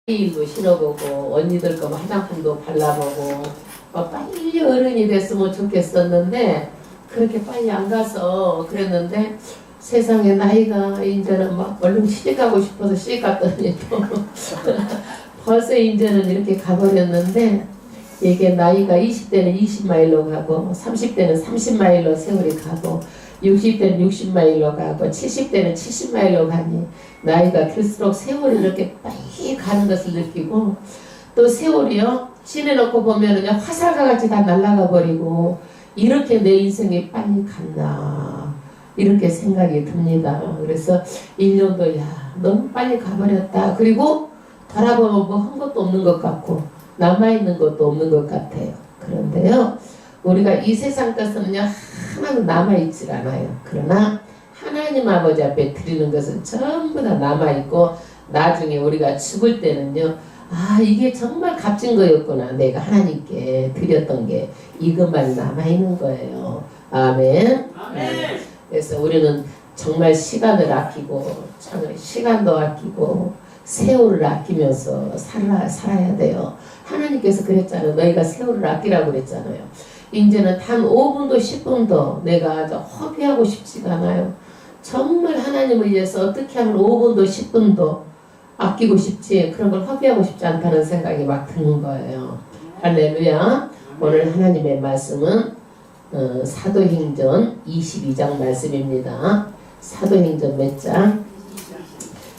일도 신어보고 언니들 거 화장품도 발라보고 빨리 어른이 됐으면 좋겠었는데 그렇게 빨리 안 가서 그랬는데 세상에 나이가 이제는 막 얼른 시집가고 싶어서 시집 갔더니 또 벌써 이제는 이렇게 가버렸는데 이게 나이가 20대는 20마일로 가고 30대는 30마일로 세월이 가고 60대는 60마일로 가고 70대는 70마일로 가니 나이가 들수록 세월이 이렇게 빨리 가는 것을 느끼고 또 세월이요 지내놓고 보면은 화살과 같이 다 날아가 버리고 이렇게 내 인생이 빨리 갔나 이렇게 생각이 듭니다. 그래서 1년도 너무 빨리 가버렸다. 그리고 돌아보면 뭐 한 것도 없는 것 같고 남아있는 것도 없는 것 같아요. 그런데요 우리가 이 세상 것은요 하나도 남아있질 않아요. 그러나 하나님 아버지 앞에 드리는 것은 전부 다 남아있고 나중에 우리가 죽을 때는요 이게 정말 값진 거였구나. 내가 하나님께 드렸던 게 이것만 남아있는 거예요. 아멘. 아멘. 그래서 우리는 정말 시간을 아끼고 시간도 아끼고 세월을 아끼면서 살아야 돼요. 하나님께서 그랬잖아요. 너희가 세월을 아끼라고 그랬잖아요. 이제는 단 5분도 10분도 내가 허비하고 싶지가 않아요. 정말 하나님을 위해서 어떻게 하면 5분도 10분도 아끼고 싶지 그런 걸 허비하고 싶지 않다는 생각이 막 드는 거예요. 할렐루야. 오늘 하나님의 말씀은 사도행전 22장 말씀입니다. 사도행전 몇 장?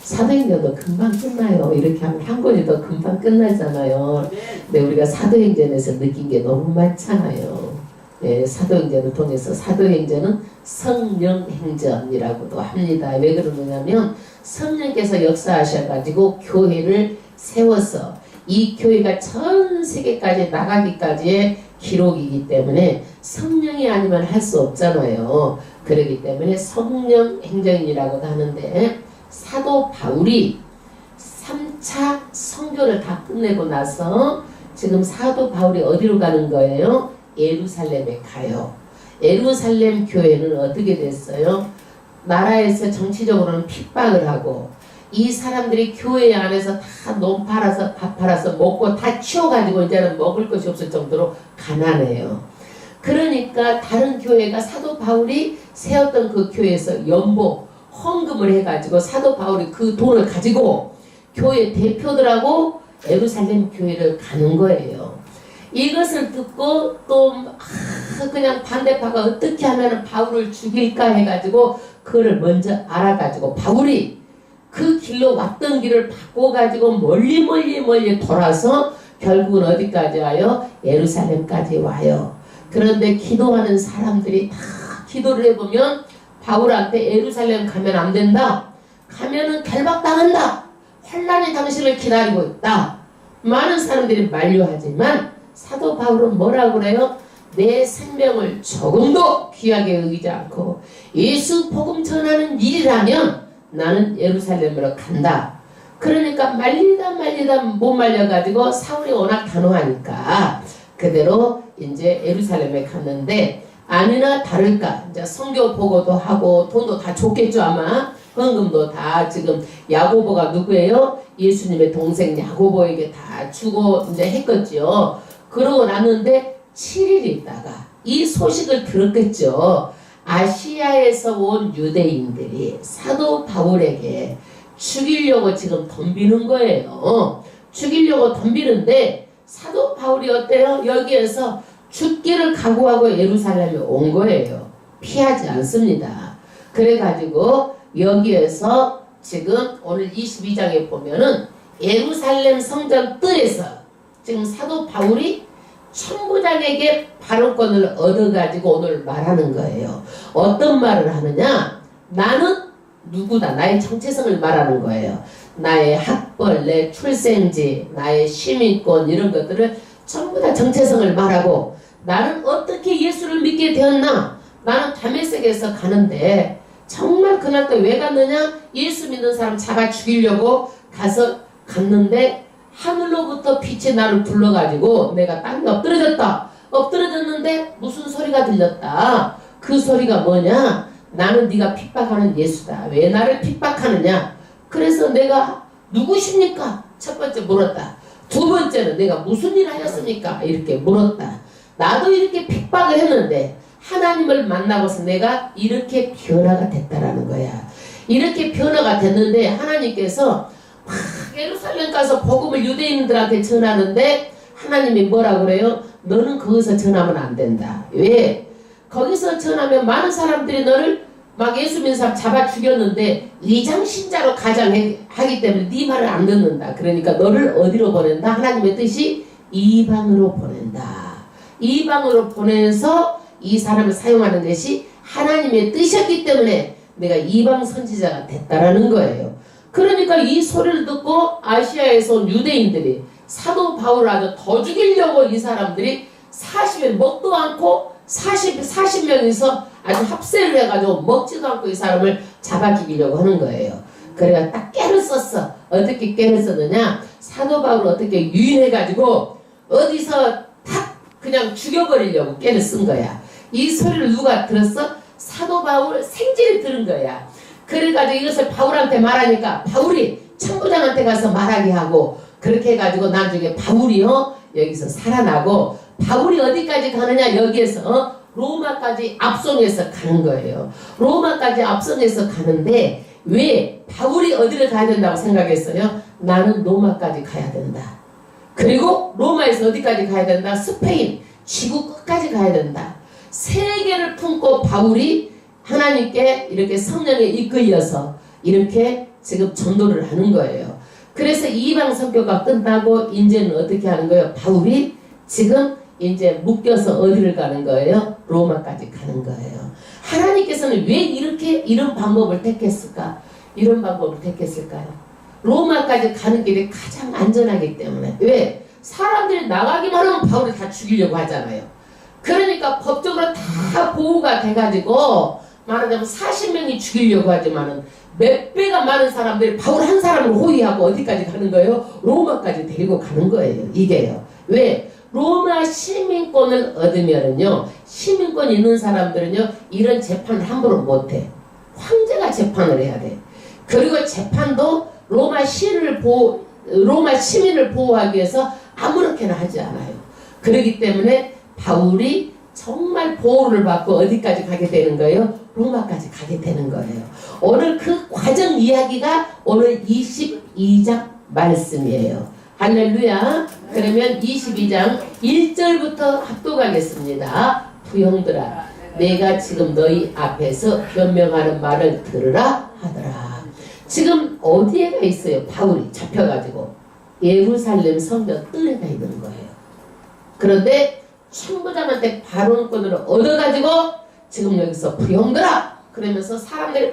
사도행전도 금방 끝나요. 이렇게 하면 한 권이 더 금방 끝나잖아요. 근데 우리가 사도행전에서 느낀 게 너무 많잖아요. 네, 사도행전을 통해서 사도행전은 성령행전이라고도 합니다. 왜 그러느냐면 성령께서 역사하셔가지고 교회를 세워서 이 교회가 전 세계까지 나가기까지의 기록이기 때문에 성령이 아니면 할 수 없잖아요. 그렇기 때문에 성령행전이라고도 하는데 사도 바울이 3차 선교를 다 끝내고 나서 지금 사도 바울이 어디로 가는 거예요? 예루살렘에 가요. 예루살렘 교회는 어떻게 됐어요? 나라에서 정치적으로는 핍박을 하고 이 사람들이 교회 안에서 다 논 팔아서 밥 팔아서 먹고 다 치워가지고 이제는 먹을 것이 없을 정도로 가난해요. 그러니까 다른 교회가 사도 바울이 세웠던 그 교회에서 연봉 헌금을 해가지고 사도 바울이 그 돈을 가지고 교회 대표들하고 예루살렘 교회를 가는 거예요. 이것을 듣고 또 그냥 반대파가 어떻게 하면 바울을 죽일까 해가지고 그거를 먼저 알아가지고 바울이 그 길로 왔던 길을 바꿔가지고 멀리 돌아서 결국은 어디까지 와요? 예루살렘까지 와요. 그런데 기도하는 사람들이 다 기도를 해보면 바울한테 예루살렘 가면 안 된다. 가면은 결박당한다. 환난이 당신을 기다리고 있다. 많은 사람들이 만류하지만 사도 바울은 뭐라고 그래요? 내 생명을 조금도 귀하게 여기지 않고 예수 복음 전하는 일이라면 나는 예루살렘으로 간다. 그러니까 말리다 못 말려가지고 사울이 워낙 단호하니까 그대로 이제 예루살렘에 갔는데 아니나 다를까 이제 선교 보고도 하고 돈도 다 줬겠죠 아마. 헌금도 다 지금 야고보가 누구예요? 예수님의 동생 야고보에게 다 주고 이제 했겠죠. 그러고 났는데 7일 있다가 이 소식을 들었겠죠. 아시아에서 온 유대인들이 사도 바울에게 죽이려고 지금 덤비는 거예요. 죽이려고 덤비는데 사도 바울이 어때요? 여기에서 죽기를 각오하고 예루살렘에 온 거예요. 피하지 않습니다. 그래가지고 여기에서 지금 오늘 22장에 보면은 예루살렘 성전 뜰에서 지금 사도 바울이 천부장에게 발언권을 얻어가지고 오늘 말하는 거예요. 어떤 말을 하느냐? 나는 누구다. 나의 정체성을 말하는 거예요. 나의 학벌, 내 출생지, 나의 시민권 이런 것들을 전부 다 정체성을 말하고 나는 어떻게 예수를 믿게 되었나? 나는 다메섹에서 가는데 정말 그날 또 왜 갔느냐? 예수 믿는 사람 잡아 죽이려고 갔는데 하늘로부터 빛이 나를 불러가지고 내가 땅에 엎드러졌는데 무슨 소리가 들렸다. 그 소리가 뭐냐? 나는 네가 핍박하는 예수다. 왜 나를 핍박하느냐? 그래서 내가 누구십니까? 첫 번째 물었다. 두 번째는 내가 무슨 일 하였습니까? 이렇게 물었다. 나도 이렇게 핍박을 했는데 하나님을 만나고서 내가 이렇게 변화가 됐다라는 거야. 이렇게 변화가 됐는데 하나님께서 막 예루살렘 가서 복음을 유대인들한테 전하는데 하나님이 뭐라 그래요? 너는 거기서 전하면 안 된다. 왜? 거기서 전하면 많은 사람들이 너를 막 예수 믿는 사람 잡아 죽였는데 위장신자로 가장하기 때문에 네 말을 안 듣는다. 그러니까 너를 어디로 보낸다? 하나님의 뜻이 이방으로 보낸다. 이방으로 보내서 이 사람을 사용하는 것이 하나님의 뜻이었기 때문에 내가 이방 선지자가 됐다라는 거예요. 그러니까 이 소리를 듣고 아시아에서 온 유대인들이 사도 바울을 아주 더 죽이려고 이 사람들이 40일 먹도 않고 40명이서 아주 합세를 해가지고 먹지도 않고 이 사람을 잡아 죽이려고 하는 거예요. 그래가 딱 깨를 썼어. 어떻게 깨를 썼느냐? 사도 바울을 어떻게 유인해가지고 어디서 탁 그냥 죽여버리려고 깨를 쓴 거야. 이 소리를 누가 들었어? 사도 바울 생질이 들은 거야. 그래가지고 이것을 바울한테 말하니까 바울이 참부장한테 가서 말하게 하고 그렇게 해가지고 나중에 바울이요 여기서 살아나고 바울이 어디까지 가느냐 여기에서 로마까지 압송해서 가는 거예요. 로마까지 압송해서 가는데 왜 바울이 어디를 가야 된다고 생각했어요? 나는 로마까지 가야 된다. 그리고 로마에서 어디까지 가야 된다? 스페인 지구 끝까지 가야 된다. 세계를 품고 바울이 하나님께 이렇게 성령에 이끌려서 이렇게 지금 전도를 하는 거예요. 그래서 이방 선교가 끝나고 이제는 어떻게 하는 거예요? 바울이 지금 이제 묶여서 어디를 가는 거예요? 로마까지 가는 거예요. 하나님께서는 왜 이런 방법을 택했을까? 이런 방법을 택했을까요? 로마까지 가는 길이 가장 안전하기 때문에. 왜? 사람들이 나가기만 하면 바울을 다 죽이려고 하잖아요. 그러니까 법적으로 다 보호가 돼가지고 말하자면 40명이 죽이려고 하지만은 몇 배가 많은 사람들이 바울 한 사람을 호위하고 어디까지 가는 거예요? 로마까지 데리고 가는 거예요. 이게요. 왜? 로마 시민권을 얻으면은요, 시민권 있는 사람들은요, 이런 재판을 함부로 못해. 황제가 재판을 해야 돼. 그리고 재판도 로마 시민을 보호하기 위해서 아무렇게나 하지 않아요. 그렇기 때문에 바울이 정말 보호를 받고 어디까지 가게 되는 거예요? 로마까지 가게 되는 거예요. 오늘 그 과정 이야기가 오늘 22장 말씀이에요. 할렐루야. 그러면 22장 1절부터 합독하겠습니다. 부형들아, 내가 지금 너희 앞에서 변명하는 말을 들으라 하더라. 지금 어디에 가 있어요? 바울이 잡혀가지고 예루살렘 성전 뜰에 가 있는 거예요. 그런데 총부장한테 발언권을 얻어가지고 지금 여기서 부형들아 그러면서 사람들이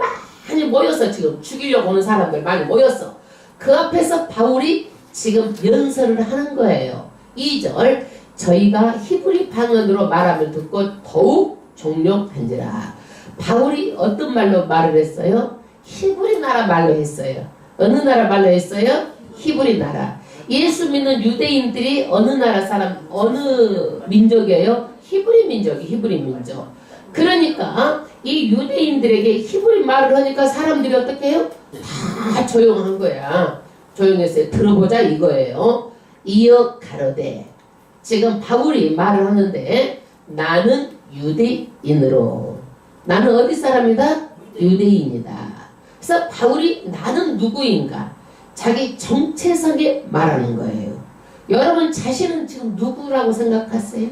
많이 모여서 지금 죽이려고 오는 사람들 많이 모였어. 그 앞에서 바울이 지금 연설을 하는 거예요. 2절 저희가 히브리 방언으로 말하면 듣고 더욱 종용한지라. 바울이 어떤 말로 말을 했어요? 히브리 나라 말로 했어요. 어느 나라 말로 했어요? 히브리 나라. 예수 믿는 유대인들이 어느 나라 사람, 어느 민족이에요? 히브리 민족이 히브리 민족. 그러니까 이 유대인들에게 히브리 말을 하니까 사람들이 어떻게 해요? 다 조용한 거야. 조용해서 들어보자 이거예요. 이어 가로되 지금 바울이 말을 하는데 나는 유대인으로 나는 어디 사람이다? 유대인이다. 그래서 바울이 나는 누구인가? 자기 정체성에 말하는 거예요. 여러분 자신은 지금 누구라고 생각하세요?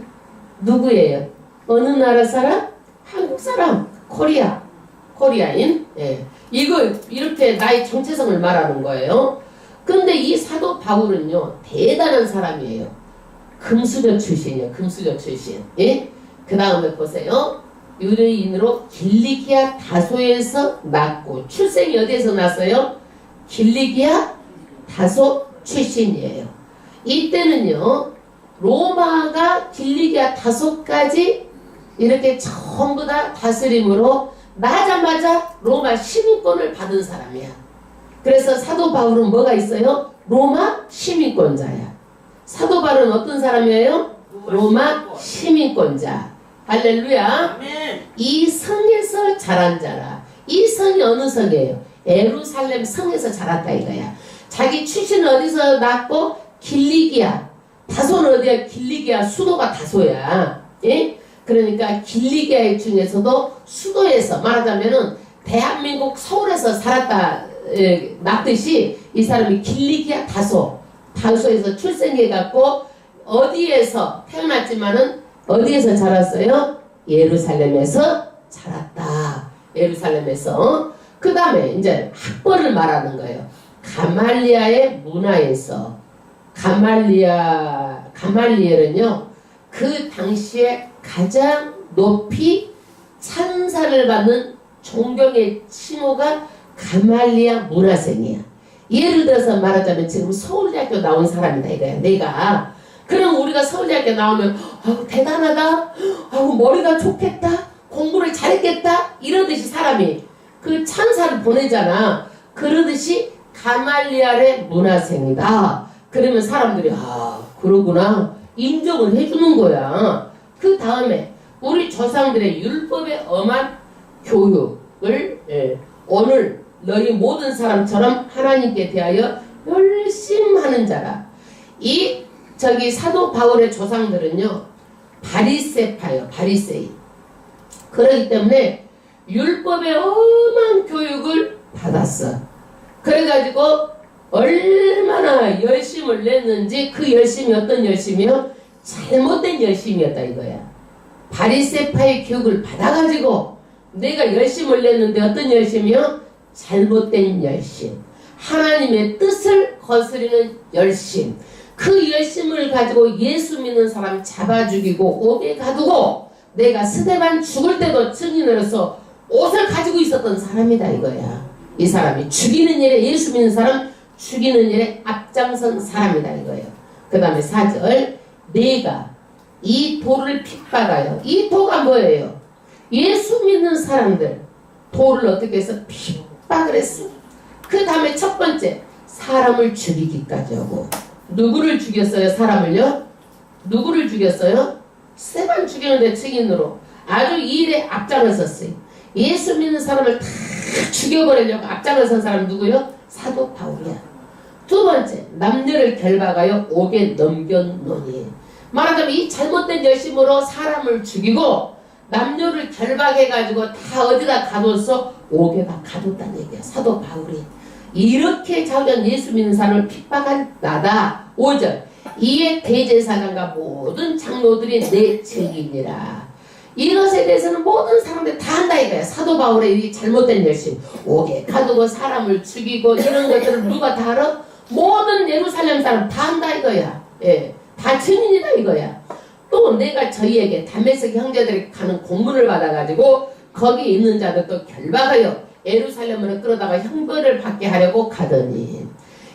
누구예요? 어느 나라 사람? 한국 사람. 코리아인. 예. 이거 이렇게 나의 정체성을 말하는 거예요. 근데 이 사도 바울은요 대단한 사람이에요. 금수저 출신이에요. 금수저 출신. 예? 그 다음에 보세요. 유대인으로 길리기아 다소에서 났고 출생이 어디에서 났어요? 길리기아 다소 출신이에요. 이때는요 로마가 길리기아 다소까지 이렇게 전부 다 다스림으로 나자마자 로마 시민권을 받은 사람이야. 그래서 사도 바울은 뭐가 있어요? 로마 시민권자야. 사도 바울은 어떤 사람이에요? 로마 시민권자. 할렐루야. 이 성에서 자란 자라. 이 성이 어느 성이에요? 예루살렘 성에서 자랐다 이거야. 자기 출신은 어디서 났고? 길리기아. 다소는 어디야? 길리기아 수도가 다소야. 예? 그러니까 길리기아 중에서도 수도에서 말하자면은 대한민국 서울에서 살았다 났듯이 이 사람이 길리기아 다소에서 출생해갖고 어디에서 태어났지만은 어디에서 자랐어요? 예루살렘에서 자랐다. 예루살렘에서. 그 다음에 이제 학벌을 말하는 거예요. 가말리아의 문화에서. 가말리엘은요, 그 당시에 가장 높이 찬사를 받는 존경의 칭호가 가말리아 문화생이야. 예를 들어서 말하자면 지금 서울대학교 나온 사람이다 이거야. 내가. 그럼 우리가 서울대학교 나오면 대단하다. 머리가 좋겠다. 공부를 잘했겠다. 이러듯이 사람이 그 찬사를 보내잖아. 그러듯이 가말리알의 문화생이다. 그러면 사람들이 그러구나 인정을 해주는 거야. 그 다음에 우리 조상들의 율법에 엄한 교육을 오늘 너희 모든 사람처럼 하나님께 대하여 열심히 하는 자라. 저기 사도 바울의 조상들은요 바리새파요. 바리새인. 그렇기 때문에 율법에 엄한 교육을 받았어. 그래가지고 얼마나 열심을 냈는지 그 열심이 어떤 열심이요? 잘못된 열심이었다 이거야. 바리새파의 교육을 받아가지고 내가 열심을 냈는데 어떤 열심이요? 잘못된 열심. 하나님의 뜻을 거스리는 열심. 그 열심을 가지고 예수 믿는 사람 잡아 죽이고 옥에 가두고 내가 스데반 죽을 때도 증인을 해서 옷을 가지고 있었던 사람이다 이거야. 이 사람이 죽이는 일에 예수 믿는 사람 죽이는 일에 앞장선 사람이다 이거예요. 그 다음에 4절 내가 이 도를 핍박하여. 이 도가 뭐예요? 예수 믿는 사람들 도를 어떻게 해서 핍박을 했어. 그 다음에 첫 번째 사람을 죽이기까지 하고. 누구를 죽였어요? 사람을요? 누구를 죽였어요? 스데반 죽이는데 증인으로 아주 이 일에 앞장을 섰어요. 예수 믿는 사람을 다 죽여버리려고 앞장을 선 사람 누구요? 사도 바울이야. 두 번째 남녀를 결박하여 옥에 넘겨놓으니. 말하자면 이 잘못된 열심으로 사람을 죽이고 남녀를 결박해가지고 다 어디다 가둬서 옥에다 가뒀다는 얘기야. 사도 바울이. 이렇게 자기는 예수 믿는 사람을 핍박한 나다. 5절 이에 대제사장과 모든 장로들이 내 증인이라. 이것에 대해서는 모든 사람들이 다 한다 이거야. 사도 바울의 이 잘못된 열심, 옥에 가두고 사람을 죽이고 이런 것들을 누가 다 알아? 모든 예루살렘 사람 다 한다 이거야. 예, 다 증인이다 이거야. 또 내가 저희에게 다메섹 형제들이 가는 공문을 받아가지고 거기 있는 자들도 결박하여 예루살렘으로 끌어다가 형벌을 받게 하려고 가더니.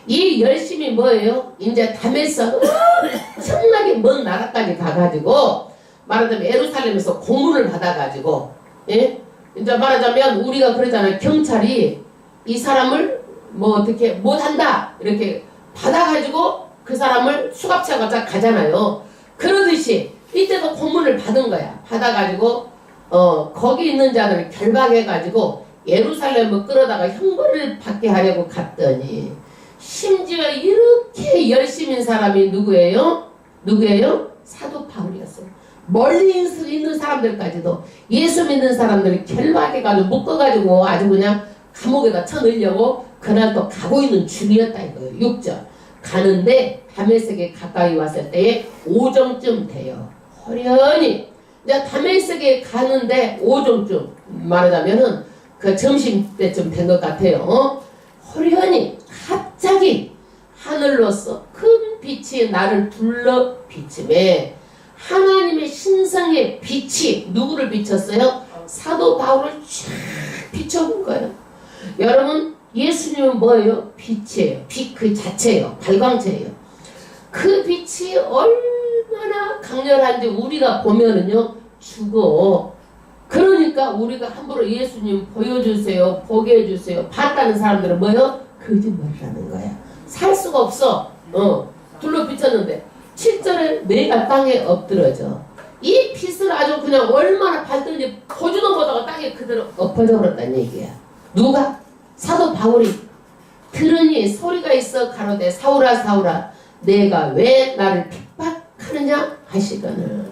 이 열심이 뭐예요? 이제 다메섹 엄청나게 먼 나라까지 가가지고 말하자면 예루살렘에서 공문을 받아가지고, 예? 이제 말하자면 우리가 그러잖아요. 경찰이 이 사람을 뭐 어떻게 못한다 이렇게 받아가지고 그 사람을 수갑차가 가잖아요. 그러듯이 이때도 공문을 받은 거야. 받아가지고 거기 있는 자들을 결박해가지고 예루살렘을 끌어다가 형벌을 받게 하려고 갔더니 심지어 이렇게 열심인 사람이 누구예요? 누구예요? 사도 바울이었어요. 멀리 있는 사람들까지도 예수 믿는 사람들을 결박해가지고 묶어가지고 아주 그냥 감옥에다 쳐넣으려고 그날 또 가고 있는 중이었다 이거예요. 6절 가는데 다메섹에 가까이 왔을 때에 오정쯤 돼요. 호련히 이제 다메섹에 가는데 오정쯤 말하자면은 그 점심때쯤 된 것 같아요. 호련히 갑자기 하늘로서 큰 빛이 나를 둘러 비침에 하나님의 신성의 빛이 누구를 비쳤어요? 사도 바울을 쫙 비춰본 거예요. 여러분 예수님은 뭐예요? 빛이에요. 빛 그 자체예요. 발광체예요. 그 빛이 얼마나 강렬한지 우리가 보면은요 죽어. 그러니까 우리가 함부로 예수님 보여주세요, 보게 해주세요 봤다는 사람들은 뭐예요? 거짓말이라는 거야. 살 수가 없어. 둘러 비쳤는데 7절에 내가 땅에 엎드러져. 이 빛을 아주 그냥 얼마나 밝더니 보지도 못하고 땅에 그대로 엎어져 버렸다는 얘기야. 누가? 사도 바울이. 들으니 소리가 있어 가로되 사울아 사울아 내가 왜 나를 핍박하느냐 하시거늘.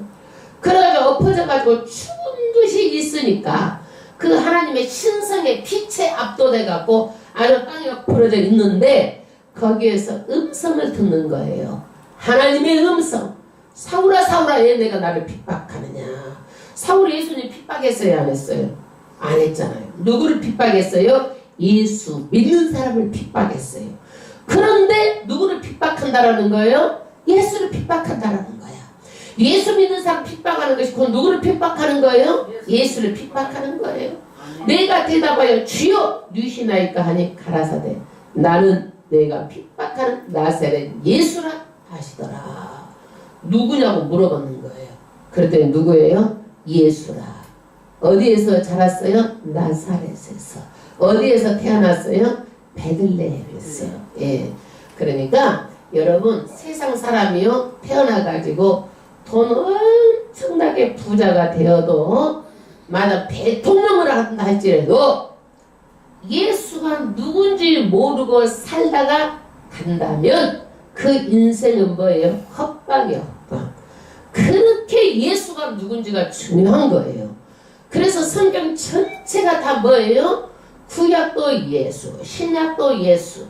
그래가지고 엎어져가지고 죽은 듯이 있으니까 그 하나님의 신성의 빛에 압도돼갖고 아주 땅에 부러져 있는데 거기에서 음성을 듣는 거예요. 하나님의 음성. 사울아 사울아 왜 내가 나를 핍박하느냐. 사울이 예수님 핍박했어요 안 했어요? 안 했잖아요. 누구를 핍박했어요? 예수 믿는 사람을 핍박했어요. 그런데 누구를 핍박한다라는 거예요? 예수를 핍박한다라는 거야. 예수 믿는 사람 핍박하는 것이 곧 누구를 핍박하는 거예요? 예수를 핍박하는 거예요. 내가 대답하여 주여 누시나이까 하니 가라사대 나는 내가 핍박하는 나사렛 예수라 하시더라. 누구냐고 물어보는 거예요. 그랬더니 누구예요? 예수라. 어디에서 자랐어요? 나사렛에서. 어디에서 태어났어요? 베들레헴에서. 예. 그러니까 여러분 세상 사람이요 태어나가지고 돈 엄청나게 부자가 되어도 만약 대통령을 한다 할지라도 예수가 누군지 모르고 살다가 간다면 그 인생은 뭐예요? 헛방이에요. 헛방. 그렇게 예수가 누군지가 중요한 거예요. 그래서 성경 전체가 다 뭐예요? 구약도 예수, 신약도 예수.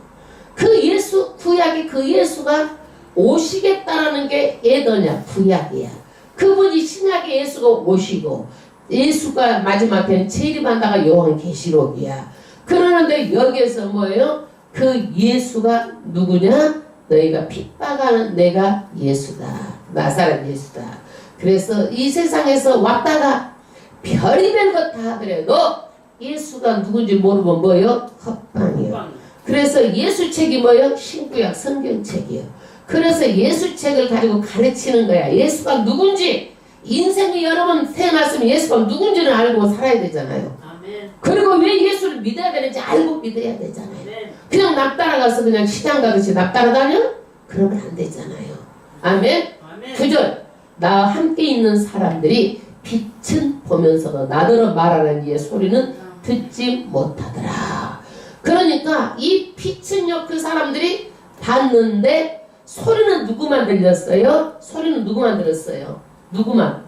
그 예수, 구약이 그 예수가 오시겠다라는 게 에더냐, 구약이야. 그분이 신약의 예수가 오시고 예수가 마지막 때는 재림한다가 요한계시록이야. 그러는데 여기에서 뭐예요? 그 예수가 누구냐? 너희가 핍박하는 내가 예수다. 나사렛 예수다. 그래서 이 세상에서 왔다가 별의별 것 다 하더라도 예수가 누군지 모르면 뭐예요? 헛방이에요. 그래서 예수책이 뭐예요? 신구약 성경책이에요. 그래서 예수책을 가지고 가르치는 거야. 예수가 누군지 인생이 여러 번 태어났으면 예수가 누군지는 알고 살아야 되잖아요. 아멘. 그리고 왜 예수를 믿어야 되는지 알고 믿어야 되잖아요. 아멘. 그냥 납 따라가서 그냥 시장 가듯이 납 따라다녀? 그러면 안 되잖아요. 아멘. 9절 나와 함께 있는 사람들이 빛은 보면서도 나더러 말하는 이의 소리는 듣지 못하더라. 그러니까 이 빛은요 그 사람들이 봤는데 소리는 누구만 들렸어요? 소리는 누구만 들었어요? 누구만?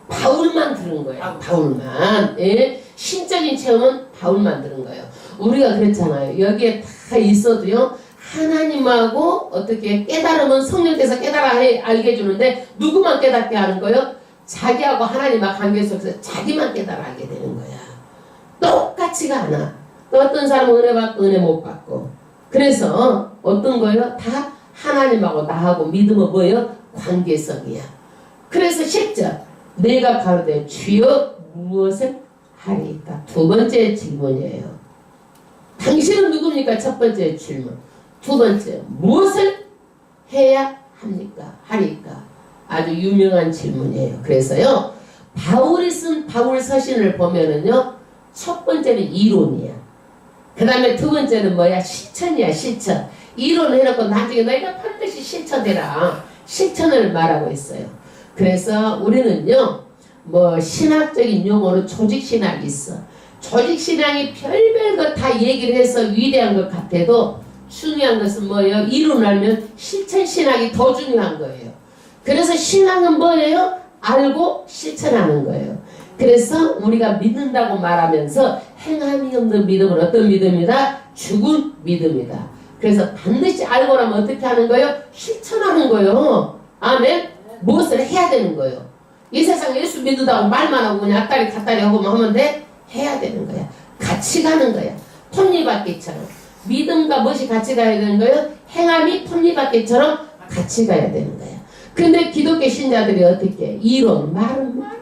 바울만 들은 거예요. 바울만. 예? 신적인 체험은 바울만 들은 거예요. 우리가 그랬잖아요. 여기에 다 있어도요 하나님하고 어떻게 깨달으면 성령께서 깨달아 알게 해주는데 누구만 깨닫게 하는 거예요? 자기하고 하나님하고 관계 속에서 자기만 깨달아 알게 되는 거야. 똑같지가 않아. 어떤 사람은 은혜 받고 은혜 못 받고. 그래서 어떤 거예요? 다 하나님하고 나하고 믿음은 뭐예요? 관계성이야. 그래서 10절 내가 가로되 주여 무엇을 하리까? 두 번째 질문이에요. 당신은 누굽니까? 첫 번째 질문. 두 번째 무엇을 해야 합니까? 하리까? 아주 유명한 질문이에요. 그래서요 바울이 쓴 바울 서신을 보면은요 첫 번째는 이론이야. 그 다음에 두 번째는 뭐야? 실천이야. 실천. 이론을 해놓고 나중에 너희가 반드시 실천해라. 실천을 말하고 있어요. 그래서 우리는요 뭐 신학적인 용어로 조직신학이 있어. 조직신학이 별별 것 다 얘기를 해서 위대한 것 같아도 중요한 것은 뭐예요? 이론을 알면 실천신학이 더 중요한 거예요. 그래서 신앙은 뭐예요? 알고 실천하는 거예요. 그래서 우리가 믿는다고 말하면서 행함이 없는 믿음은 어떤 믿음이다? 죽은 믿음이다. 그래서 반드시 알고 나면 어떻게 하는 거예요? 실천하는 거예요. 아멘? 무엇을 해야 되는 거예요. 이 세상 예수 믿는다고 말만 하고 그냥 앞다리 갓다리 하고만 하면 돼? 해야 되는 거야. 같이 가는 거야. 톱니바퀴처럼. 믿음과 무엇이 같이 가야 되는 거예요? 행함이 톱니바퀴처럼 같이 가야 되는 거야. 근데 기독교 신자들이 어떻게? 이론, 말은 많아.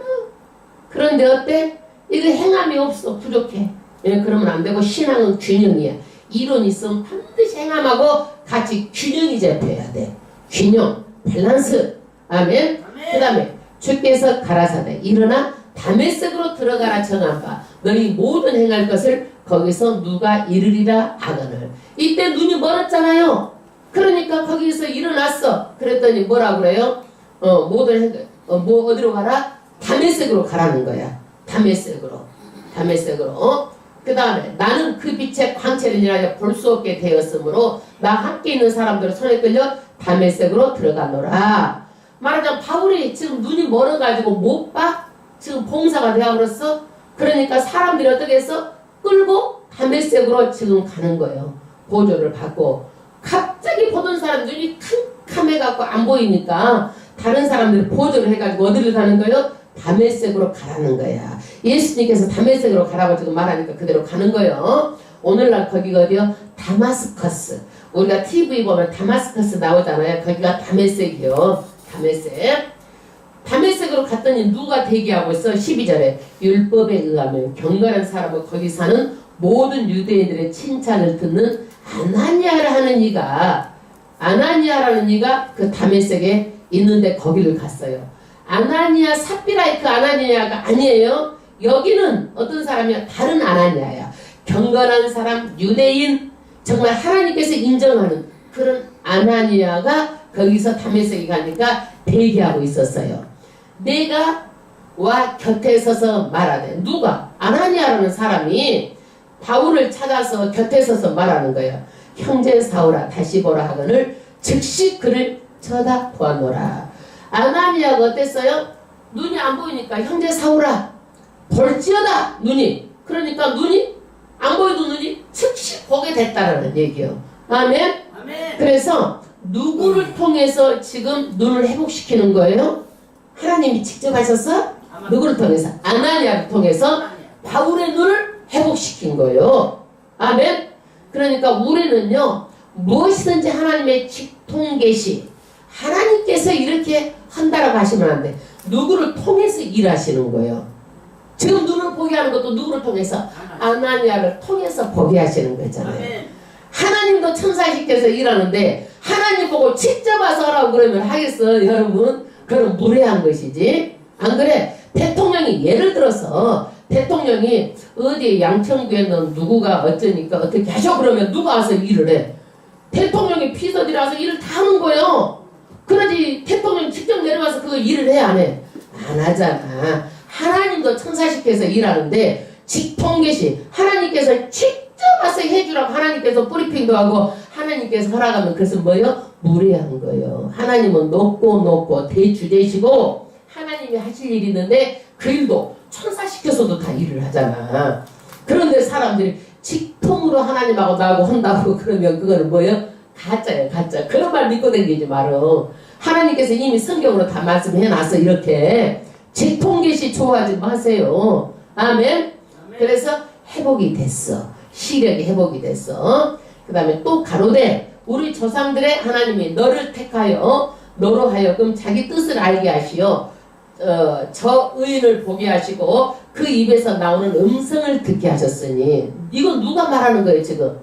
그런데 어때? 이거 행함이 없어. 부족해. 예, 그러면 안 되고 신앙은 균형이야. 이론이 있으면 반드시 행함하고 같이 균형이 잡혀야 돼. 균형, 밸런스. 아멘. 그 다음에 주께서 가라사대 일어나 다메섹으로 들어가라 정한 바 너희 모든 행할 것을 거기서 누가 이르리라 하거늘. 이때 눈이 멀었잖아요. 그러니까 거기서 일어났어. 그랬더니 뭐라 그래요? 모든 어디로 가라? 다메섹으로 가라는 거야. 다메섹으로. 그 다음에 나는 그 빛의 광채를 인하여 볼 수 없게 되었으므로 나 함께 있는 사람들을 손에 끌려 다메섹으로 들어가노라. 말하자면 바울이 지금 눈이 멀어가지고 못 봐? 지금 봉사가 되어버렸어? 그러니까 사람들이 어떻게 해서 끌고 다메섹으로 지금 가는 거예요. 보조를 받고. 갑자기 보던 사람 눈이 캄캄해갖고 안 보이니까 다른 사람들이 보조를 해가지고 어디를 가는 거예요? 다메섹으로 가라는 거야. 예수님께서 다메섹으로 가라고 지금 말하니까 그대로 가는 거예요. 오늘날 거기가 어디요? 다마스커스. 우리가 TV 보면 다마스커스 나오잖아요. 거기가 다메섹이요. 다메섹으로 갔더니 누가 대기하고 있어? 12절에 율법에 의하면 경건한 사람은 거기 사는 모든 유대인들의 칭찬을 듣는 아나니아라는 이가 그 다메섹에 있는데 거기를 갔어요. 아나니아 삽비라의 그 아나니아가 아니에요. 여기는 어떤 사람이야? 다른 아나니아야. 경건한 사람, 유대인, 정말 하나님께서 인정하는 그런 아나니아가 거기서 다메섹에 가니까 대기하고 있었어요. 내가 와 곁에 서서 말하되, 누가? 아나니아라는 사람이 바울을 찾아서 곁에 서서 말하는 거예요. 형제 사울아 다시 보라 하거늘 즉시 그를 쳐다보아노라. 아나니아가 어땠어요? 눈이 안 보이니까 형제 사울아 볼지어다 눈이. 그러니까 눈이 안 보여도 눈이 즉시 보게 됐다라는 얘기예요. 아멘? 아멘. 그래서 누구를 통해서 지금 눈을 회복시키는 거예요? 하나님이 직접 하셨어? 누구를 통해서? 아나니아를 통해서 바울의 눈을 회복시킨 거예요. 아멘? 그러니까 우리는요 무엇이든지 하나님의 직통계시, 하나님께서 이렇게 한다라고 하시면 안 돼. 누구를 통해서 일하시는 거예요. 지금 눈을 보게 하는 것도 누구를 통해서? 아나니아를 통해서 보게 하시는 거잖아요. 하나님도 천사시켜서 일하는데 하나님 보고 직접 와서 하라고 그러면 하겠어 여러분? 그럼 무례한 것이지. 안 그래? 대통령이 예를 들어서 대통령이 어디 양천구에는 누구가 어쩌니까 어떻게 하셔 그러면 누가 와서 일을 해? 대통령이 피서들이라서 일을 다 하는 거예요. 그러지 대통령이 직접 내려와서 그거 일을 해 안 해? 안 하잖아. 하나님도 천사시켜서 일하는데 직통계시 하나님께서 직접 와서 해주라고 하나님께서 브리핑도 하고 하나님께서 허락하면 그것은 뭐예요? 무례한 거예요. 하나님은 높고 대주되시고 하나님이 하실 일이 있는데 그 일도 천사시켜서도 다 일을 하잖아. 그런데 사람들이 직통으로 하나님하고 나하고 한다고 그러면 그거는 뭐예요? 가짜예요, 가짜. 그런 말 믿고 다니지 말어. 하나님께서 이미 성경으로 다 말씀해놨어. 이렇게 직통계시 좋아하지 마세요. 아멘? 그래서 회복이 됐어. 시력이 회복이 됐어. 그 다음에 또 가로되 우리 조상들의 하나님이 너를 택하여 너로 하여금 자기 뜻을 알게 하시어 저 의인을 보게 하시고 그 입에서 나오는 음성을 듣게 하셨으니. 이건 누가 말하는 거예요 지금?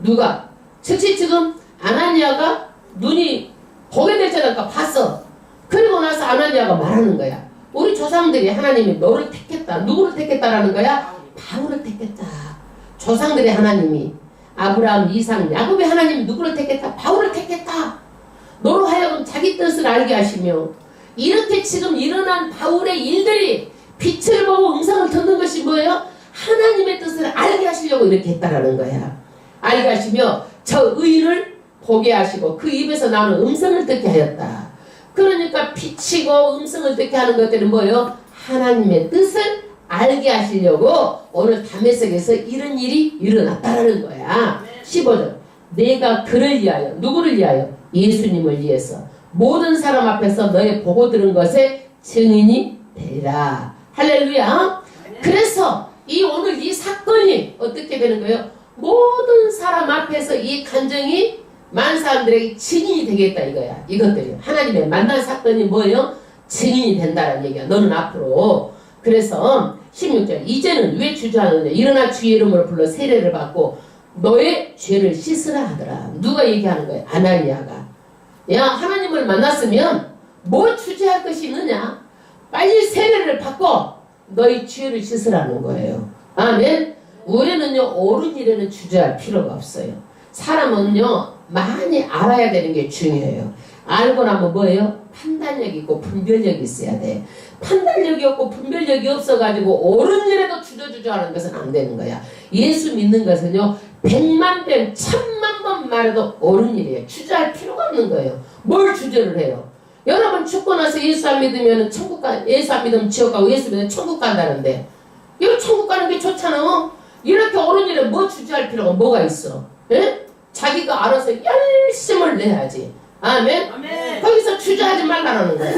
누가? 즉시 지금 아나니아가 눈이 보게 됐잖아. 봤어. 그리고 나서 아나니아가 말하는 거야. 우리 조상들이 하나님이 너를 택했다. 누구를 택했다라는 거야? 바울을 택했다. 조상들의 하나님이 아브라함, 이삭, 야곱의 하나님이 누구를 택했다? 바울을 택했다. 너로 하여금 자기 뜻을 알게 하시며. 이렇게 지금 일어난 바울의 일들이 빛을 보고 음성을 듣는 것이 뭐예요? 하나님의 뜻을 알게 하시려고 이렇게 했다라는 거야. 알게 하시며 저 의인을 보게 하시고 그 입에서 나오는 음성을 듣게 하였다. 그러니까 빛이고 음성을 듣게 하는 것들은 뭐예요? 하나님의 뜻을 알게 하시려고 오늘 다메섹에서 이런 일이 일어났다라는 거야. 15절 내가 그를 위하여, 누구를 위하여? 예수님을 위해서 모든 사람 앞에서 너의 보고 들은 것에 증인이 되리라. 할렐루야. 그래서 오늘 이 사건이 어떻게 되는 거예요? 모든 사람 앞에서 이 간증이 많은 사람들에게 증인이 되겠다 이거야. 이것들이 하나님의 만난 사건이 뭐예요? 증인이 된다는 얘기야. 너는 앞으로. 그래서 16절 이제는 왜 주저하느냐? 일어나 주의 이름으로 불러 세례를 받고 너의 죄를 씻으라 하더라. 누가 얘기하는 거야? 아나니아가. 야, 하나님을 만났으면 뭐 주저할 것이 있느냐? 빨리 세례를 받고 너의 죄를 씻으라는 거예요. 아멘. 우리는요 옳은 일에는 주저할 필요가 없어요. 사람은요 많이 알아야 되는 게 중요해요. 알고 나면 뭐예요? 판단력이 있고 분별력이 있어야 돼. 판단력이 없고 분별력이 없어가지고 옳은 일에도 주저주저 하는 것은 안 되는 거야. 예수 믿는 것은요 100만 번, 1000만 번 말해도 옳은 일이에요. 주저할 필요가 없는 거예요. 뭘 주저를 해요? 여러분 죽고 나서 예수 안 믿으면 천국 가, 예수 안 믿으면 지옥 가고 예수 믿으면 천국 간다는데 이거 천국 가는 게 좋잖아. 이렇게 옳은 일에 뭐 주저할 필요가 뭐가 있어? 예? 자기가 알아서 열심을 내야지. 아멘? 아멘. 거기서 주저하지 말라는 거야.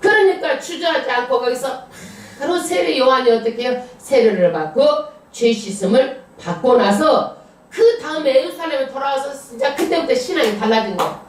그러니까 주저하지 않고 거기서 바로 세례 요한이 어떻게 해요? 세례를 받고 죄 씻음을 받고 나서 그 다음에 예루살렘에 돌아와서 진짜 그때부터 신앙이 달라진 거야.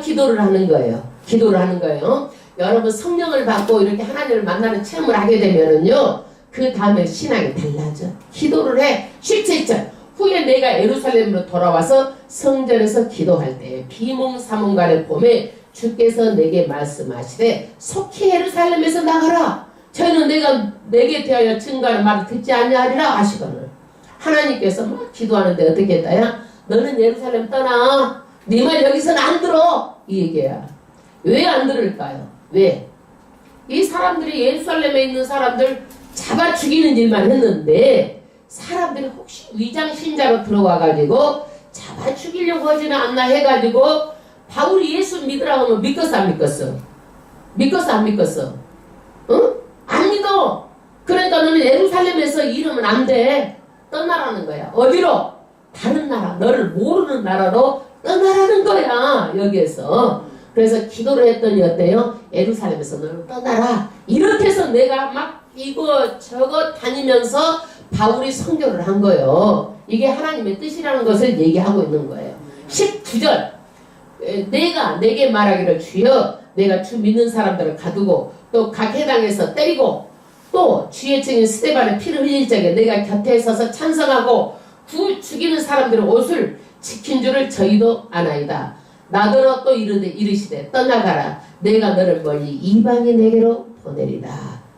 기도를 하는 거예요. 기도를 하는 거예요. 여러분 성령을 받고 이렇게 하나님을 만나는 체험을 하게 되면은요 그 다음에 신앙이 달라져. 기도를 해. 17절 후에 내가 예루살렘으로 돌아와서 성전에서 기도할 때 비몽사몽간에 봄에 주께서 내게 말씀하시되 속히 예루살렘에서 나가라. 저희는 내게 대하여 증거하는 말을 듣지 아니하리라 하시거늘. 하나님께서 막 기도하는데 어떻게 했다야? 너는 예루살렘 떠나. 네 말 여기서는 안 들어. 이 얘기야. 왜 안 들을까요? 왜? 이 사람들이 예루살렘에 있는 사람들 잡아 죽이는 일만 했는데 사람들이 혹시 위장신자로 들어와가지고 잡아 죽이려고 하지는 않나 해가지고 바울이 예수 믿으라고 하면 믿겠어 안 믿겠어? 믿겠어 안 믿겠어? 응? 안 믿어. 그러니까 너는 예루살렘에서 이러면 안 돼. 떠나라는 거야. 어디로? 다른 나라, 너를 모르는 나라로 떠나라는 거야. 여기에서. 그래서 기도를 했더니 어때요? 예루살렘에서 너를 떠나라. 이렇게 해서 내가 막 이거 저거 다니면서 바울이 선교를 한 거예요. 이게 하나님의 뜻이라는 것을 얘기하고 있는 거예요. 19절 내게 말하기를 주여 내가 주 믿는 사람들을 가두고 또 각 해당에서 때리고 또 주의 증인 스데반의 피를 흘릴 적에 내가 곁에 서서 찬성하고 죽이는 사람들의 옷을 지킨 줄을 저희도 아나이다. 나더러 또 이르시되 떠나가라. 내가 너를 멀리 이방인에게로 보내리라.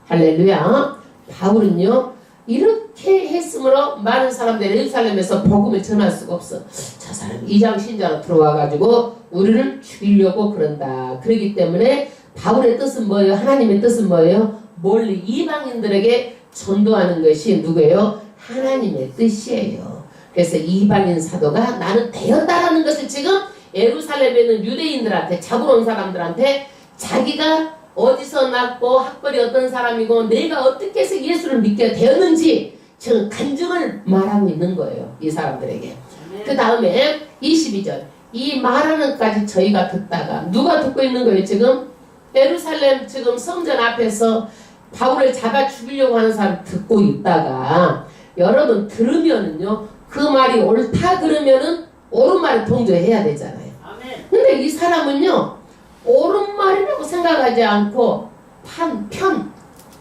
할렐루야. 바울은요 이렇게 했으므로 많은 사람들이 예루살렘에서 복음을 전할 수가 없어. 저 사람 이장 신자로 들어와가지고 우리를 죽이려고 그런다. 그렇기 때문에 바울의 뜻은 뭐예요? 하나님의 뜻은 뭐예요? 멀리 이방인들에게 전도하는 것이 누구예요? 하나님의 뜻이에요. 그래서 이방인 사도가 나는 되었다라는 것을 지금 예루살렘에 있는 유대인들한테 잡으러 온 사람들한테 자기가 어디서 났고 학벌이 어떤 사람이고 내가 어떻게 해서 예수를 믿게 되었는지 지금 간증을 말하고 있는 거예요. 이 사람들에게. 그 다음에 22절 이 말하는 것까지 저희가 듣다가 누가 듣고 있는 거예요? 지금 예루살렘 지금 성전 앞에서 바울을 잡아 죽이려고 하는 사람 듣고 있다가 여러분 들으면은요 그 말이 옳다 그러면은 옳은 말에 동조해야 되잖아요. 근데 이 사람은요 옳은 말이라고 생각하지 않고 편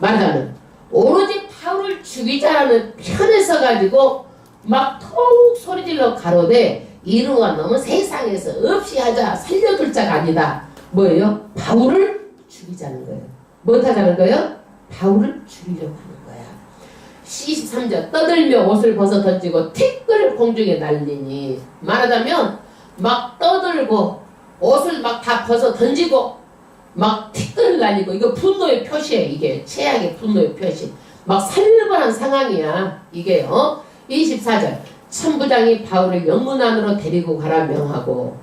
말하자면 오로지 바울을 죽이자라는 편에 서가지고 막 더욱 소리질러 가로되 이루가 너무 세상에서 없이 하자 살려둘 자가 아니다. 뭐예요? 바울을 죽이자는 거예요. 뭐 하자는 거예요? 바울을 죽이려고 하는 거야. 23절 떠들며 옷을 벗어 던지고 티끌을 공중에 날리니 말하자면 막 떠들고 옷을 막 다 벗어 던지고 막 티끌을 날리고 이거 분노의 표시예요. 이게 최악의 분노의 표시. 막 살벌한 상황이야. 이게요. 24절 천부장이 바울을 영문 안으로 데리고 가라 명하고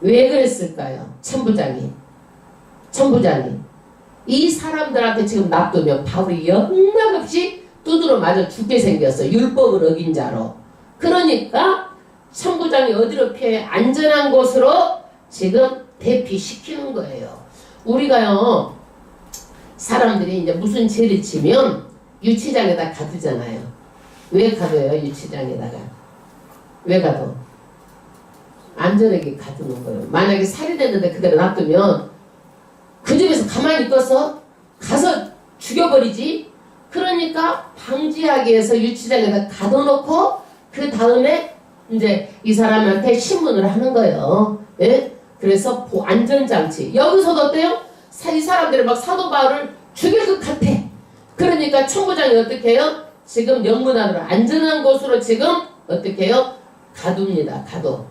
왜 그랬을까요? 천부장이 이 사람들한테 지금 놔두면 바울이 영락없이 두드러 맞아 죽게 생겼어. 율법을 어긴 자로. 그러니까 천부장이 어디로 피해? 안전한 곳으로 지금 대피시키는 거예요. 우리가요 사람들이 이제 무슨 죄를 지면 유치장에다 가두잖아요. 왜 가둬요? 유치장에다가 왜 가둬? 안전하게 가두는 거예요. 만약에 살이 됐는데 그대로 놔두면 그 집에서 가만히 있겠어? 가서 죽여버리지. 그러니까 방지하기 위해서 유치장에다 가둬놓고 그 다음에 이제 이 사람한테 신문을 하는 거예요. 예? 그래서 안전장치. 여기서도 어때요? 이 사람들이 막 사도 바울을 죽일 것 같아. 그러니까 총부장이 어떻게 해요? 지금 영문 안으로 안전한 곳으로 지금 어떻게 해요? 가둡니다. 가둬.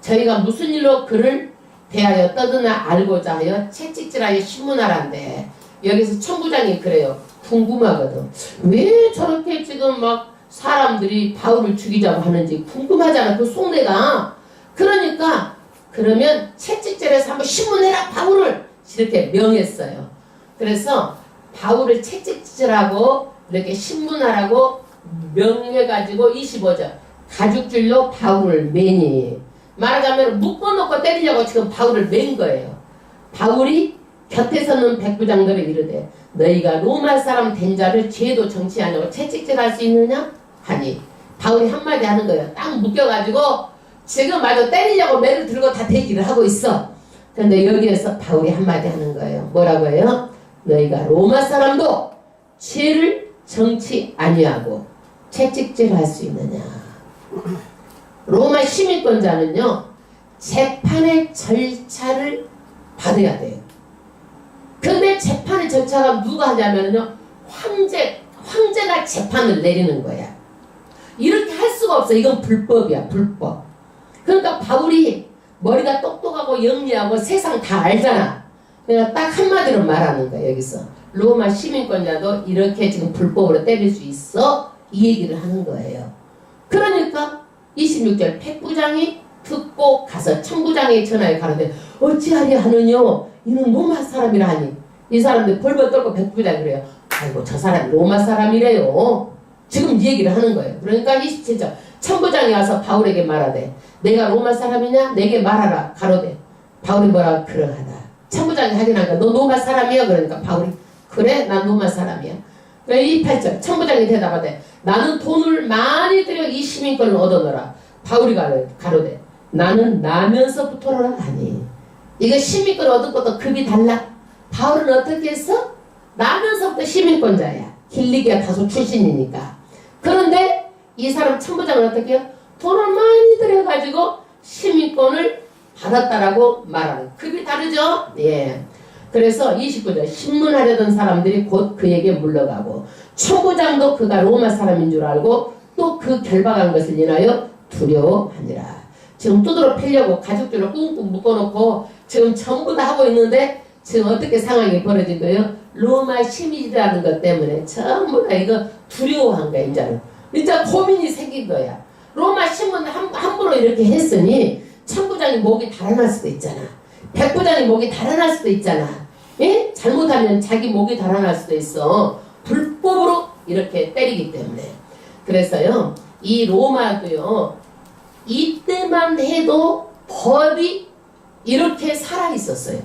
저희가 무슨 일로 그를 대하여 떠드나 알고자 하여 채찍질 채찍질하게 신문하란데 여기서 천부장이 그래요. 궁금하거든. 왜 저렇게 지금 막 사람들이 바울을 죽이자고 하는지 궁금하잖아. 그 속내가. 그러니까 그러면 채찍질해서 한번 신문해라 바울을 이렇게 명했어요. 그래서 바울을 채찍질하고 이렇게 신문하라고 명해가지고 25절 가죽줄로 바울을 매니 말하자면 묶어놓고 때리려고 지금 바울을 맨 거예요. 바울이 곁에 서는 백부장들을 이르되 너희가 로마 사람 된 자를 죄도 정치하냐고 채찍질할 수 있느냐? 하니 바울이 한마디 하는 거예요. 딱 묶여가지고 지금 마저 때리려고 매를 들고 다 대기를 하고 있어. 그런데 여기에서 바울이 한마디 하는 거예요. 뭐라고 해요? 너희가 로마 사람도 죄를 정치 아니하고 채찍질할 수 있느냐? 로마 시민권자는요 재판의 절차를 받아야 돼요. 근데 재판의 절차가 누가 하냐면요 황제가 재판을 내리는 거야. 이렇게 할 수가 없어. 이건 불법이야. 불법. 그러니까 바울이 머리가 똑똑하고 영리하고 세상 다 알잖아. 그냥 딱 한마디로 말하는 거야. 여기서 로마 시민권자도 이렇게 지금 불법으로 때릴 수 있어. 이 얘기를 하는 거예요. 그러니까 26절 백부장이 듣고 가서 천부장에게 전하여 가는데 어찌하리 하느뇨 이는 로마 사람이라 하니 이 사람들 벌벌 떨고 백부장이 그래요. 아이고 저 사람이 로마 사람이래요. 지금 이 얘기를 하는 거예요. 그러니까 27절 천부장이 와서 바울에게 말하되 내가 로마 사람이냐 내게 말하라 가로되 바울이 뭐라고 그러하다. 천부장이 확인하니까 너 로마 사람이야? 그러니까 바울이 그래 난 로마 사람이야. 이 28절 천부장이 대답하되 나는 돈을 많이 들여 이 시민권을 얻어놓으라. 바울이 가로되 나는 나면서부터라 하니 이거 시민권 얻은 것도 급이 달라. 바울은 어떻게 했어? 나면서부터 시민권자야. 길리기아 다소 출신이니까. 그런데 이 사람 천부장은 어떻게 해요? 돈을 많이 들여가지고 시민권을 받았다라고 말하는 급이 다르죠? 예. 그래서 29절 신문하려던 사람들이 곧 그에게 물러가고 천부장도 그가 로마 사람인 줄 알고 또 그 결박한 것을 인하여 두려워하니라. 지금 두드러 패려고 가죽줄을 꾹꾹 묶어놓고 지금 전부 다 하고 있는데 지금 어떻게 상황이 벌어진 거예요? 로마 시민이라는 것 때문에 전부 다 이거 두려워한 거야. 이제는 진짜 고민이 생긴 거야. 로마 신문 함부로 이렇게 했으니 천부장이 목이 달아날 수도 있잖아. 백부장이 목이 달아날 수도 있잖아. 예? 잘못하면 자기 목이 달아날 수도 있어. 불법으로 이렇게 때리기 때문에. 그래서요 이 로마도요 이때만 해도 법이 이렇게 살아있었어요.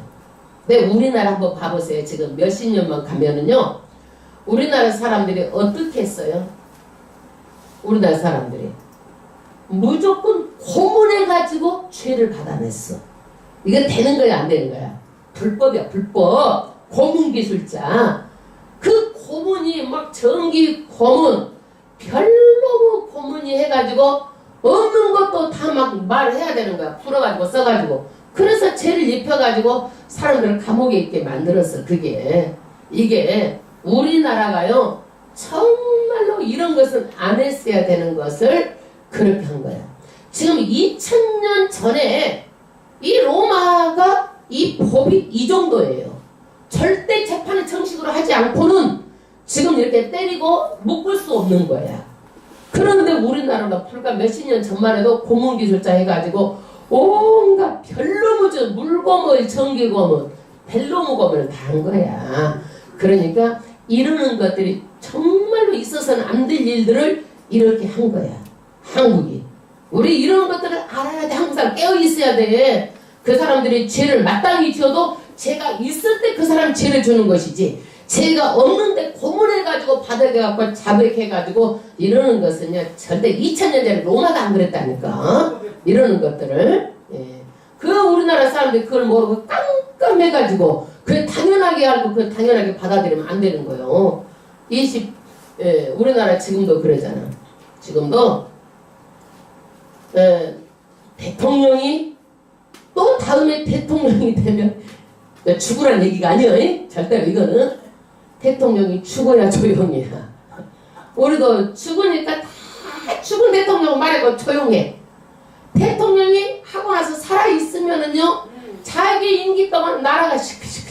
근데 우리나라 한번 봐보세요. 지금 몇십 년만 가면은요 우리나라 사람들이 어떻게 했어요? 우리나라 사람들이 무조건 고문해가지고 죄를 받아냈어. 이거 되는 거야 안 되는 거야? 불법이야. 불법. 고문기술자. 그 고문이 막 전기 고문 별로 고문이 해가지고 없는 것도 다 막 말해야 되는 거야. 풀어가지고 써가지고. 그래서 죄를 입혀가지고 사람들을 감옥에 있게 만들었어. 그게 이게 우리나라가요 정말로 이런 것은 안 했어야 되는 것을 그렇게 한 거야. 지금 2000년 전에 이 로마가 이 법이 이 정도예요. 절대 재판을 정식으로 하지 않고는 지금 이렇게 때리고 묶을 수 없는 거야. 그런데 우리나라가 불과 몇십 년 전만 해도 고문기술자 해가지고 온갖 별로무즈 물고문, 전기고문, 벨로무고문을 다 한 거야. 그러니까 이러는 것들이 정말로 있어서는 안 될 일들을 이렇게 한 거야. 한국이. 우리 이런 것들을 알아야 돼. 한국 사람 깨어 있어야 돼. 그 사람들이 죄를 마땅히 지어도 죄가 있을 때 그 사람 죄를 주는 것이지 죄가 없는데 고문해가지고 바닥에갖고 자백해가지고 이러는 것은요 절대 2000년 전에 로마가 안 그랬다니까. 이러는 것들을 예. 그 우리나라 사람들이 그걸 모르고 깜깜해가지고 그걸 당연하게 알고 그걸 당연하게 받아들이면 안 되는 거예요. 예, 우리나라 지금도 그러잖아. 지금도 대통령이 또 다음에 대통령이 되면 죽으란 얘기가 아니에요. 절대로 이거는 대통령이 죽어야 조용해. 우리도 죽으니까 다 죽은 대통령 말고 조용해. 대통령이 하고 나서 살아있으면은요 자기 임기 동안 나라가 시끄시끄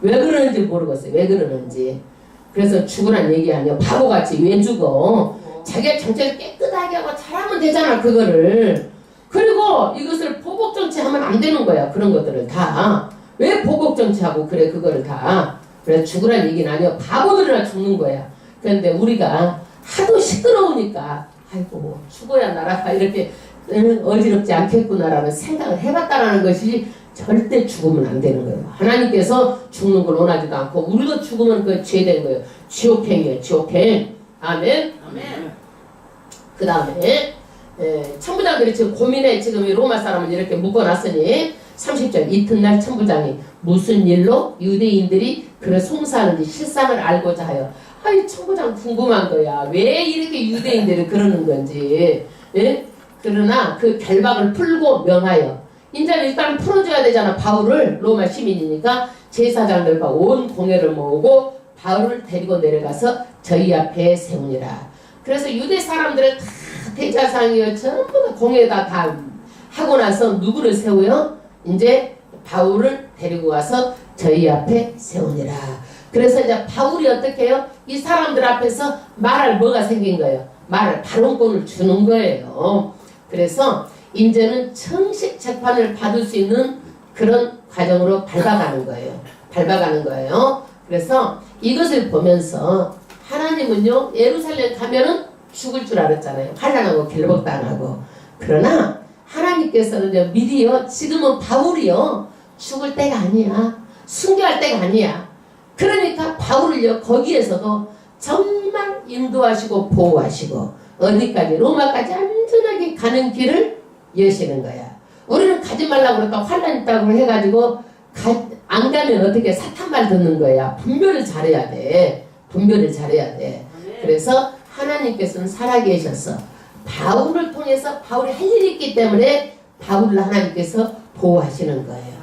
왜 그러는지 모르겠어요. 왜 그러는지. 그래서 죽으란 얘기 아니야. 바보같이 왜 죽어? 자기가 정체를 깨끗하게 하고 잘하면 되잖아, 그거를. 그리고 이것을 보복정치하면 안 되는 거야, 그런 것들을 다. 왜 보복정치하고 그래, 그거를 다. 그래서 죽으란 얘기는 아니야. 바보들이나 죽는 거야. 그런데 우리가 하도 시끄러우니까 아이고 죽어야 나라가 이렇게 어지럽지 않겠구나라는 생각을 해봤다라는 것이 절대 죽으면 안 되는 거예요. 하나님께서 죽는 걸 원하지도 않고 우리도 죽으면 그 죄된 거예요. 지옥행이에요. 지옥행. 아멘. 아멘. 그 다음에 천부장들이 지금 고민해. 지금 이 로마 사람을 이렇게 묶어놨으니 30절 이튿날 천부장이 무슨 일로 유대인들이 그를 송사하는지 실상을 알고자 하여 아이 천부장 궁금한 거야. 왜 이렇게 유대인들이 그러는 건지. 예? 그러나 그 결박을 풀고 명하여 이제는 일단 풀어줘야 되잖아. 바울을 로마 시민이니까 제사장들과 온 공회를 모으고 바울을 데리고 내려가서 저희 앞에 세우니라. 그래서 유대 사람들은 다 대제사장이요 전부 다 공회에다 다 하고 나서 누구를 세워요? 이제 바울을 데리고 가서 저희 앞에 세우니라. 그래서 이제 바울이 어떻게 해요? 이 사람들 앞에서 말할 뭐가 생긴 거예요? 말할 발언권을 주는 거예요. 그래서 이제는 정식 재판을 받을 수 있는 그런 과정으로 밟아가는 거예요. 밟아가는 거예요. 그래서 이것을 보면서 하나님은요, 예루살렘 가면은 죽을 줄 알았잖아요. 환난하고 결박당하고. 그러나 하나님께서는 미리요, 지금은 바울이요, 죽을 때가 아니야. 순교할 때가 아니야. 그러니까 바울을요, 거기에서도 정말 인도하시고 보호하시고 어디까지, 로마까지 안전하게 가는 길을 여시는 거야. 우리는 가지 말라고 그러니까 환난 있다고 해가지고 안 가면 어떻게 사탄 말 듣는 거야. 분별을 잘해야 돼. 분별을 잘해야 돼. 그래서 하나님께서는 살아계셔서 바울을 통해서 바울이 할 일이 있기 때문에 바울을 하나님께서 보호하시는 거예요.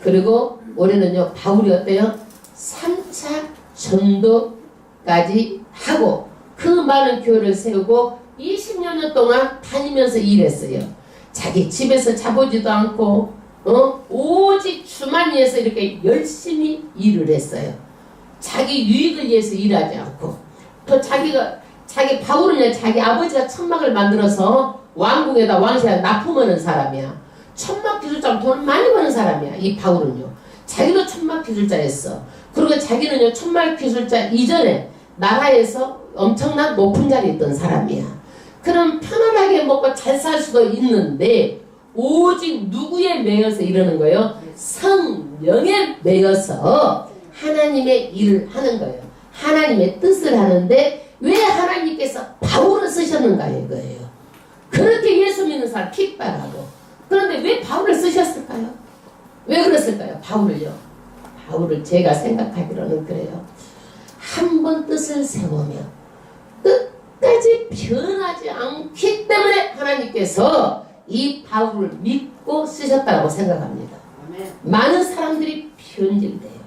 그리고 올해는요, 바울이 어때요? 3차 전도까지 하고 그 많은 교회를 세우고 20여 년 동안 다니면서 일했어요. 자기 집에서 자보지도 않고 오직 주만 위해서 이렇게 열심히 일을 했어요. 자기 유익을 위해서 일하지 않고 또 자기 바울은 자기 아버지가 천막을 만들어서 왕궁에다 왕실에 납품하는 사람이야. 천막 기술자로 돈을 많이 버는 사람이야. 이 바울은요. 자기도 천막 기술자였어. 그리고 자기는요, 천막 기술자 이전에 나라에서 엄청난 높은 자리에 있던 사람이야. 그럼 편안하게 먹고 잘 살 수도 있는데 오직 누구에 매여서 이러는 거예요? 성령에 매여서 하나님의 일을 하는 거예요. 하나님의 뜻을 하는데 왜 하나님께서 바울을 쓰셨는가 이거예요. 그렇게 예수 믿는 사람 핍박하고. 그런데 왜 바울을 쓰셨을까요? 왜 그랬을까요? 바울을 제가 생각하기로는 그래요. 한 번 뜻을 세우며 끝까지 변하지 않기 때문에 하나님께서 이 바울을 믿고 쓰셨다고 생각합니다. 많은 사람들이 변질돼요.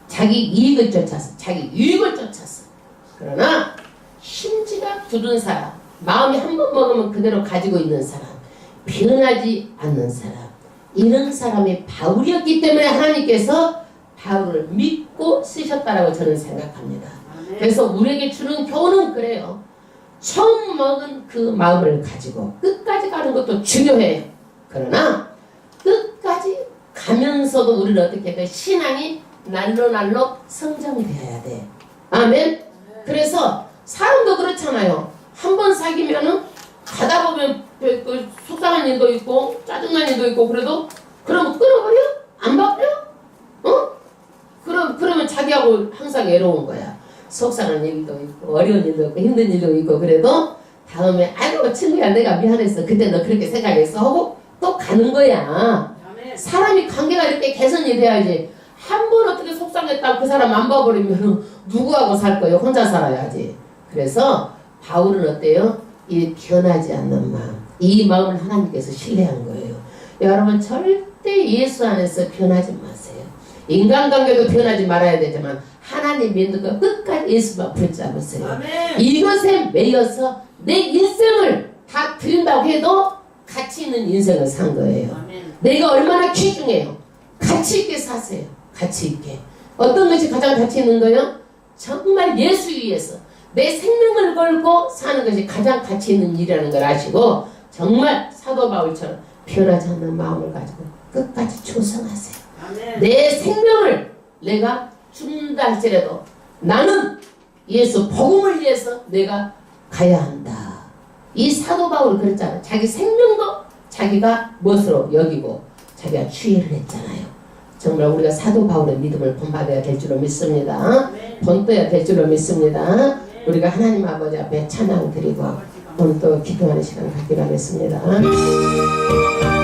자기 이익을 쫓아서, 자기 유익을 쫓아서. 그러나 심지가 굳은 사람, 마음이 한 번 먹으면 그대로 가지고 있는 사람, 변하지 않는 사람, 이런 사람이 바울이었기 때문에 하나님께서 바울을 믿고 쓰셨다라고 저는 생각합니다. 그래서 우리에게 주는 교훈은 그래요. 처음 먹은 그 마음을 가지고 끝까지 가는 것도 중요해요. 그러나 끝까지 가면서도 우리는 어떻게 돼? 신앙이 날로 성장이 되어야 돼. 아멘. 그래서 사람도 그렇잖아요. 한 번 사귀면은 가다 보면 그 속상한 일도 있고 짜증난 일도 있고 그래도 그러면 끊어버려? 안 바뀌어? 그러면 자기하고 항상 외로운 거야. 속상한 일도 있고 어려운 일도 있고 힘든 일도 있고 그래도 다음에 아이고 친구야 내가 미안했어. 그때 너 그렇게 생각했어 하고 또 가는 거야. 사람이 관계가 이렇게 개선이 돼야지. 한 번 어떻게 속상했다고 그 사람 안 봐버리면 누구하고 살 거예요? 혼자 살아야지. 그래서 바울은 어때요? 이 변하지 않는 마음, 이 마음을 하나님께서 신뢰한 거예요. 여러분 절대 예수 안에서 변하지 마세요. 인간관계도 변하지 말아야 되지만 하나님 믿는 거 끝까지 예수만 붙잡으세요. 아멘. 이것에 매여서 내 인생을 다 드린다고 해도 가치 있는 인생을 산 거예요. 아멘. 내가 얼마나 귀중해요. 가치 있게 사세요. 가치 있게. 어떤 것이 가장 가치 있는 거요? 정말 예수 위해서 내 생명을 걸고 사는 것이 가장 가치 있는 일이라는 걸 아시고 정말 사도 바울처럼 변하지 않는 마음을 가지고 끝까지 충성하세요. 아멘. 내 생명을 내가 죽는다 할지라도 나는 예수 복음을 위해서 내가 가야 한다. 이 사도 바울은 그랬잖아요. 자기 생명도 자기가 무엇으로 여기고 자기가 추이를 했잖아요. 정말 우리가 사도 바울의 믿음을 본받아야 될 줄로 믿습니다. 본떠야 될 줄로 믿습니다. 우리가 하나님 아버지 앞에 찬양 드리고 오늘 또 기도하는 시간 갖기로 하겠습니다.